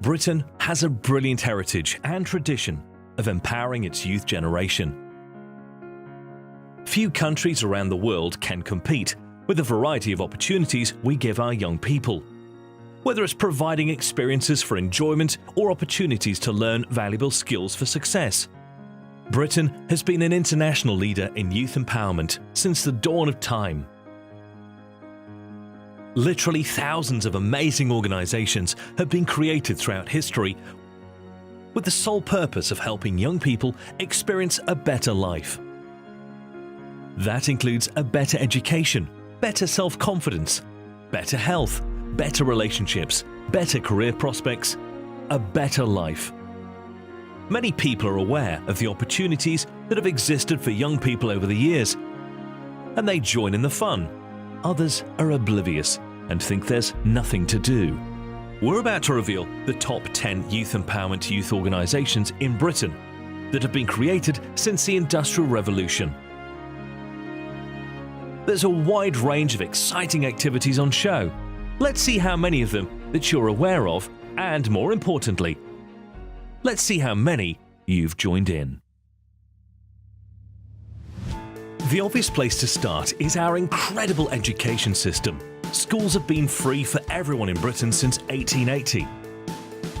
Britain has a brilliant heritage and tradition of empowering its youth generation. Few countries around the world can compete with the variety of opportunities we give our young people. Whether it's providing experiences for enjoyment or opportunities to learn valuable skills for success. Britain has been an international leader in youth empowerment since the dawn of time. Literally thousands of amazing organisations have been created throughout history with the sole purpose of helping young people experience a better life. That includes a better education, better self-confidence, better health, better relationships, better career prospects, a better life. Many people are aware of the opportunities that have existed for young people over the years, and they join in the fun. Others are oblivious and think there's nothing to do. We're about to reveal the top 10 youth empowerment youth organisations in Britain that have been created since the Industrial Revolution. There's a wide range of exciting activities on show. Let's see how many of them that you're aware of, and more importantly, let's see how many you've joined in. The obvious place to start is our incredible education system. Schools have been free for everyone in Britain since 1880,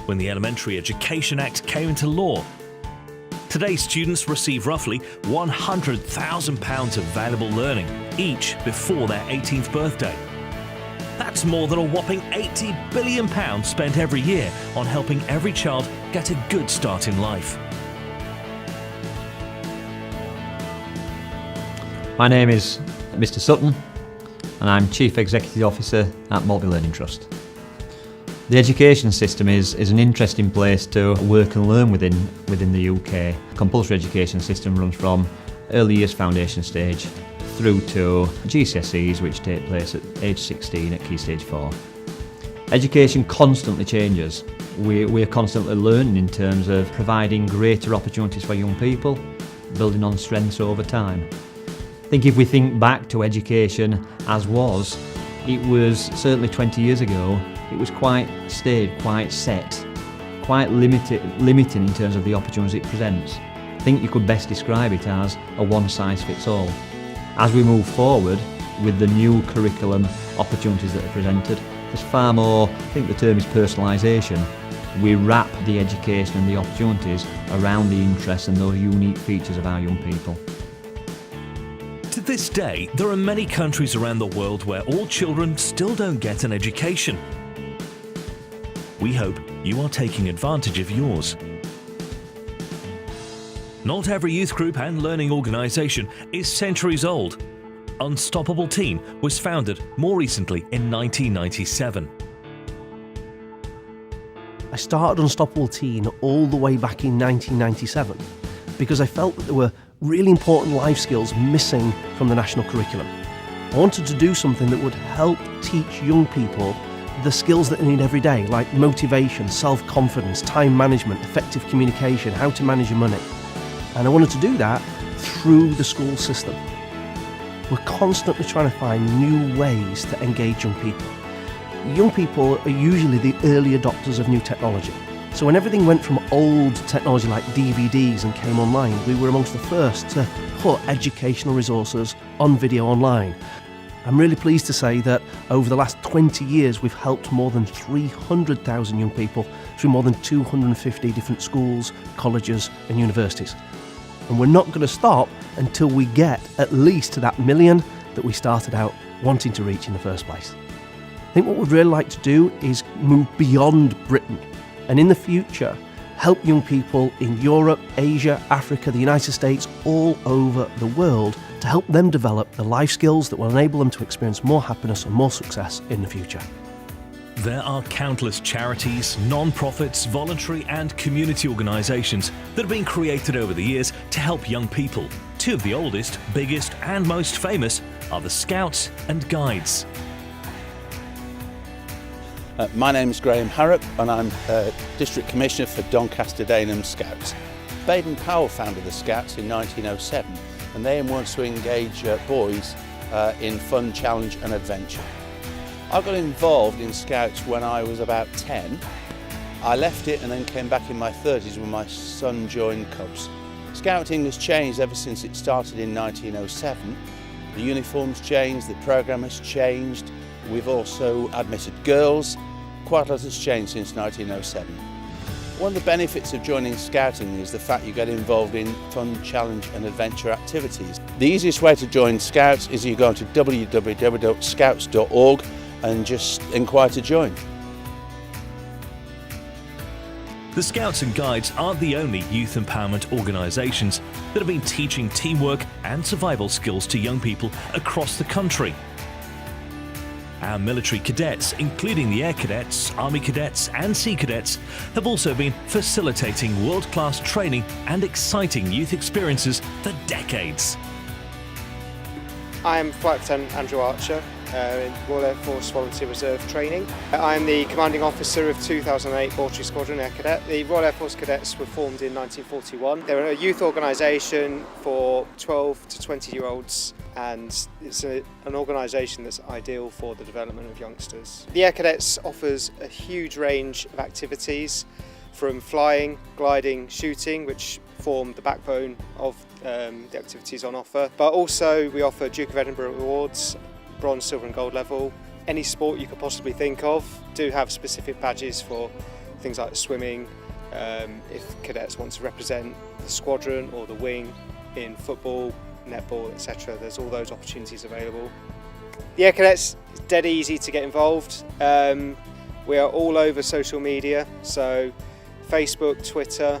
when the Elementary Education Act came into law. Today, students receive roughly £100,000 of valuable learning each before their 18th birthday. That's more than a whopping £80 billion spent every year on helping every child get a good start in life. My name is Mr. Sutton, and I'm Chief Executive Officer at Maltby Learning Trust. The education system is an interesting place to work and learn within the UK. Compulsory education system runs from early years foundation stage through to GCSEs, which take place at age 16 at Key Stage 4. Education constantly changes. We're constantly learning in terms of providing greater opportunities for young people, building on strengths over time. I think if we think back to education as was, it was certainly 20 years ago, it was quite staid, quite set, quite limiting in terms of the opportunities it presents. I think you could best describe it as a one-size-fits-all. As we move forward with the new curriculum opportunities that are presented, there's far more, I think the term is personalisation. We wrap the education and the opportunities around the interests and those unique features of our young people. To this day, there are many countries around the world where all children still don't get an education. We hope you are taking advantage of yours. Not every youth group and learning organisation is centuries old. Unstoppable Teen was founded more recently in 1997. I started Unstoppable Teen all the way back in 1997 because I felt that there were really important life skills missing from the national curriculum. I wanted to do something that would help teach young people the skills that they need every day, like motivation, self-confidence, time management, effective communication, how to manage your money. And I wanted to do that through the school system. We're constantly trying to find new ways to engage young people. Young people are usually the early adopters of new technology. So when everything went from old technology like DVDs and came online, we were amongst the first to put educational resources on video online. I'm really pleased to say that over the last 20 years, we've helped more than 300,000 young people through more than 250 different schools, colleges and universities. And we're not going to stop until we get at least to that million that we started out wanting to reach in the first place. I think what we'd really like to do is move beyond Britain and in the future help young people in Europe, Asia, Africa, the United States, all over the world to help them develop the life skills that will enable them to experience more happiness and more success in the future. There are countless charities, non-profits, voluntary and community organisations that have been created over the years to help young people. Two of the oldest, biggest and most famous are the Scouts and Guides. My name is Graham Harrop and I'm District Commissioner for Doncaster Dagenham Scouts. Baden Powell founded the Scouts in 1907 and they want to engage boys in fun, challenge and adventure. I got involved in Scouts when I was about 10 I left it and then came back in my 30s when my son joined Cubs. Scouting has changed ever since it started in 1907. The uniforms changed, the programme has changed. We've also admitted girls. Quite a lot has changed since 1907. One of the benefits of joining Scouting is the fact you get involved in fun, challenge and adventure activities. The easiest way to join Scouts is you go to www.scouts.org and just inquire to join. The Scouts and Guides aren't the only youth empowerment organisations that have been teaching teamwork and survival skills to young people across the country. Our military cadets, including the Air Cadets, Army Cadets and Sea Cadets, have also been facilitating world-class training and exciting youth experiences for decades. I am Flight Lieutenant Andrew Archer in Royal Air Force Volunteer Reserve Training. I am the Commanding Officer of 2008 Baltry Squadron Air Cadet. The Royal Air Force Cadets were formed in 1941. They're a youth organisation for 12 to 20-year-olds, and it's an organisation that's ideal for the development of youngsters. The Air Cadets offers a huge range of activities, from flying, gliding, shooting, which form the backbone of the activities on offer. But also we offer Duke of Edinburgh awards, bronze, silver and gold level. Any sport you could possibly think of do have specific badges for things like swimming, if cadets want to represent the squadron or the wing in football, netball, etc. There's all those opportunities available. The Air Cadets is dead easy to get involved. We are all over social media, so Facebook, Twitter.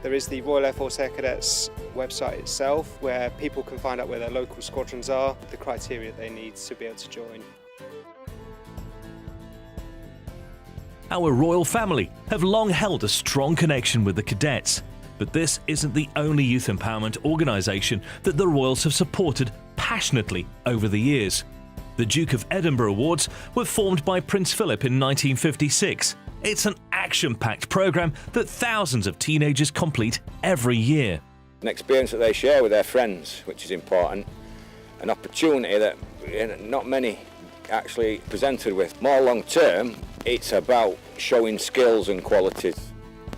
There is the Royal Air Force Air Cadets website itself, where people can find out where their local squadrons are, the criteria they need to be able to join. Our royal family have long held a strong connection with the cadets, but this isn't the only youth empowerment organisation that the Royals have supported passionately over the years. The Duke of Edinburgh Awards were formed by Prince Philip in 1956. It's an action-packed programme that thousands of teenagers complete every year. An experience that they share with their friends, which is important. An opportunity that not many actually presented with. More long-term, it's about showing skills and qualities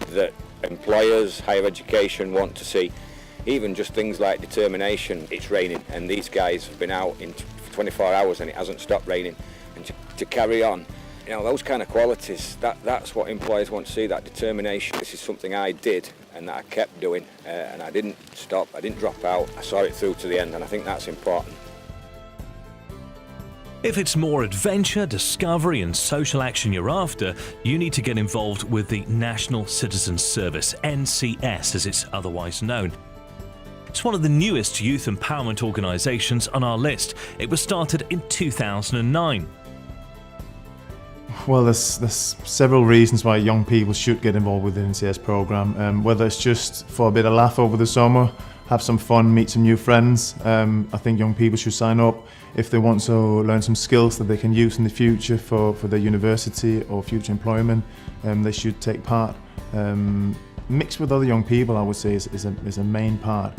that employers, higher education want to see. Even just things like determination. It's raining and these guys have been out in 24 hours and it hasn't stopped raining, and to carry on. You know, those kind of qualities, that's what employers want to see, that determination. This is something I did and that I kept doing, and I didn't stop, I didn't drop out. I saw it through to the end, and I think that's important. If it's more adventure, discovery and social action you're after, you need to get involved with the National Citizen Service, NCS as it's otherwise known. It's one of the newest youth empowerment organisations on our list. It was started in 2009. Well, there's several reasons why young people should get involved with the NCS programme. Whether it's just for a bit of laugh over the summer, have some fun, meet some new friends. I think young people should sign up if they want to learn some skills that they can use in the future for their university or future employment. They should take part. Mixed with other young people, I would say, is a main part.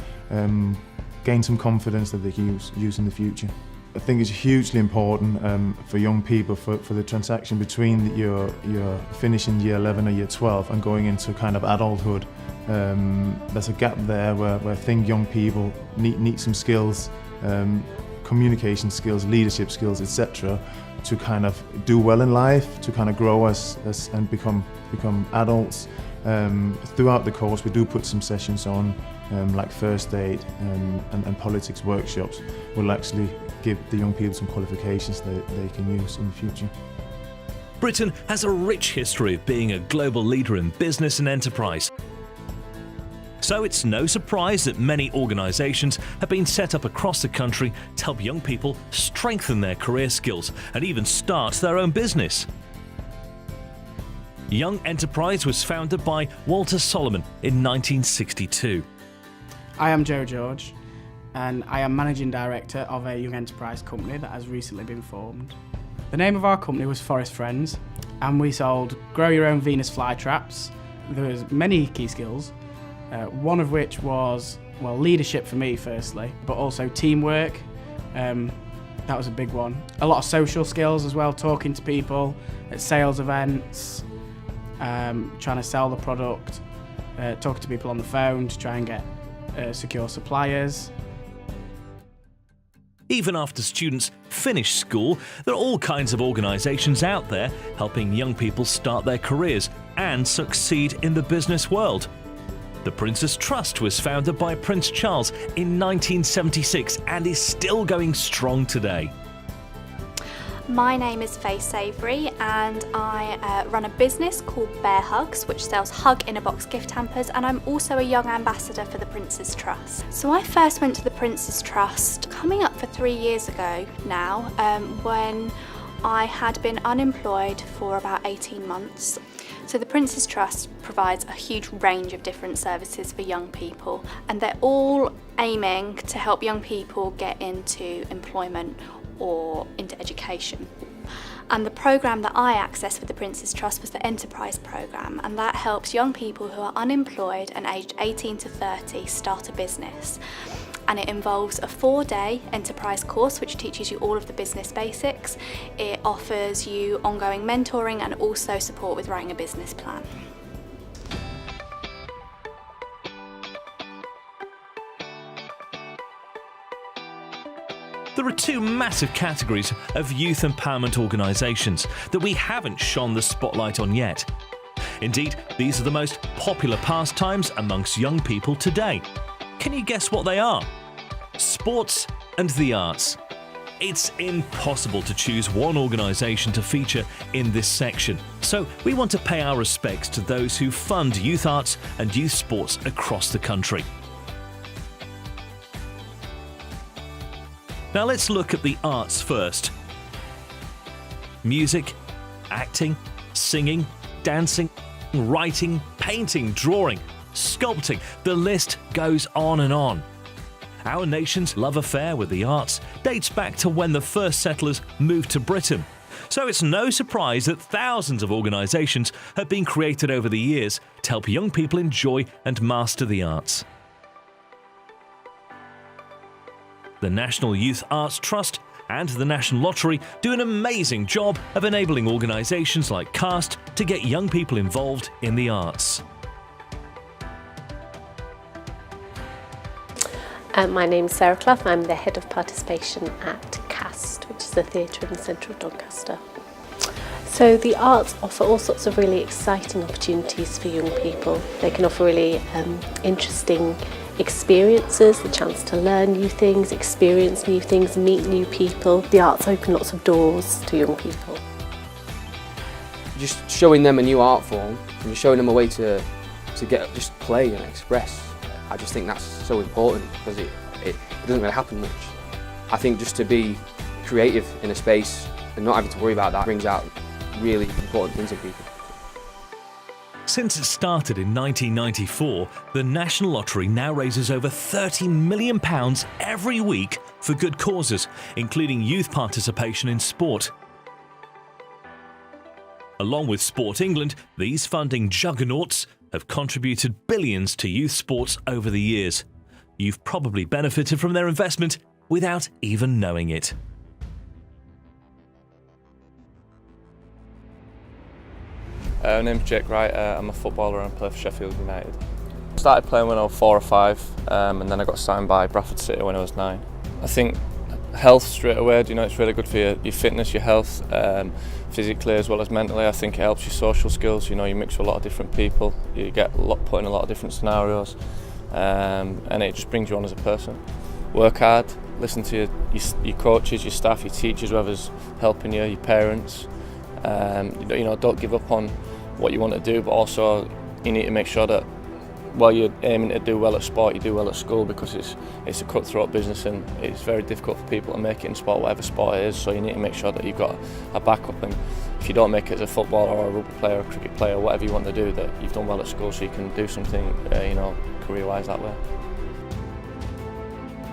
Gain some confidence that they can use in the future. I think it's hugely important for young people for the transaction between your finishing year 11 or year 12 and going into kind of adulthood. There's a gap there where I think young people need some skills, communication skills, leadership skills, etc., to kind of do well in life, to kind of grow as and become adults. Throughout the course, we do put some sessions on, like first aid and politics workshops. We'll actually give the young people some qualifications that they can use in the future. Britain has a rich history of being a global leader in business and enterprise. So it's no surprise that many organisations have been set up across the country to help young people strengthen their career skills and even start their own business. Young Enterprise was founded by Walter Solomon in 1962. I am Joe George, and I am Managing Director of a Young Enterprise company that has recently been formed. The name of our company was Forest Friends, and we sold grow your own Venus fly traps. There was many key skills, one of which was, well, leadership for me firstly, but also teamwork. That was a big one. A lot of social skills as well, talking to people at sales events, trying to sell the product, talking to people on the phone to try and get secure suppliers. Even after students finish school, there are all kinds of organisations out there helping young people start their careers and succeed in the business world. The Prince's Trust was founded by Prince Charles in 1976 and is still going strong today. My name is Faye Savory and I run a business called Bear Hugs, which sells hug-in-a-box gift hampers, and I'm also a young ambassador for the Prince's Trust. So I first went to the Prince's Trust coming up for 3 years ago now, when I had been unemployed for about 18 months. So the Prince's Trust provides a huge range of different services for young people, and they're all aiming to help young people get into employment or into education. And the programme that I accessed with the Prince's Trust was the Enterprise programme, and that helps young people who are unemployed and aged 18 to 30 start a business. And it involves a 4-day enterprise course which teaches you all of the business basics. It offers you ongoing mentoring and also support with writing a business plan. There are two massive categories of youth empowerment organisations that we haven't shone the spotlight on yet. Indeed, these are the most popular pastimes amongst young people today. Can you guess what they are? Sports and the arts. It's impossible to choose one organisation to feature in this section, so we want to pay our respects to those who fund youth arts and youth sports across the country. Now let's look at the arts first. Music, acting, singing, dancing, writing, painting, drawing, sculpting, the list goes on and on. Our nation's love affair with the arts dates back to when the first settlers moved to Britain. So it's no surprise that thousands of organisations have been created over the years to help young people enjoy and master the arts. The National Youth Arts Trust and the National Lottery do an amazing job of enabling organisations like CAST to get young people involved in the arts. My name's Sarah Clough. I'm the Head of Participation at CAST, which is the theatre in the centre of Doncaster. So the arts offer all sorts of really exciting opportunities for young people. They can offer really interesting experiences, the chance to learn new things, experience new things, meet new people. The arts open lots of doors to young people. Just showing them a new art form and just showing them a way to just play and express. I just think that's so important because it doesn't really happen much. I think just to be creative in a space and not having to worry about that brings out really important things in people. Since it started in 1994, the National Lottery now raises over £30 million every week for good causes, including youth participation in sport. Along with Sport England, these funding juggernauts have contributed billions to youth sports over the years. You've probably benefited from their investment without even knowing it. My name's Jake Wright, I'm a footballer and play for Sheffield United. I started playing when I was 4 or 5 and then I got signed by Bradford City when I was 9. I think health straight away, it's really good for your fitness, your health, physically as well as mentally. I think it helps your social skills, you mix with a lot of different people, you get put in a lot of different scenarios and it just brings you on as a person. Work hard, listen to your coaches, your staff, your teachers, whoever's helping you, your parents. Don't give up on what you want to do, but also you need to make sure that while you're aiming to do well at sport, you do well at school, because it's a cutthroat business and it's very difficult for people to make it in sport, whatever sport it is. So you need to make sure that you've got a backup, and if you don't make it as a footballer or a rugby player or a cricket player, whatever you want to do, that you've done well at school so you can do something career-wise that way.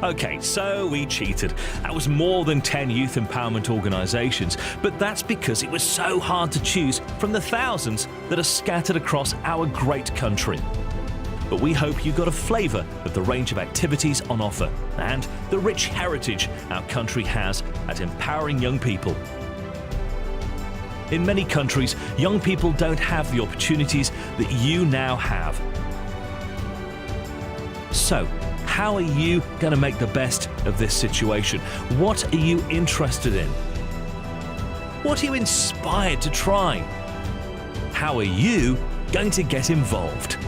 Okay, so we cheated. That was more than 10 youth empowerment organisations, but that's because it was so hard to choose from the thousands that are scattered across our great country. But we hope you got a flavour of the range of activities on offer and the rich heritage our country has at empowering young people. In many countries, young people don't have the opportunities that you now have. So, how are you going to make the best of this situation? What are you interested in? What are you inspired to try? How are you going to get involved?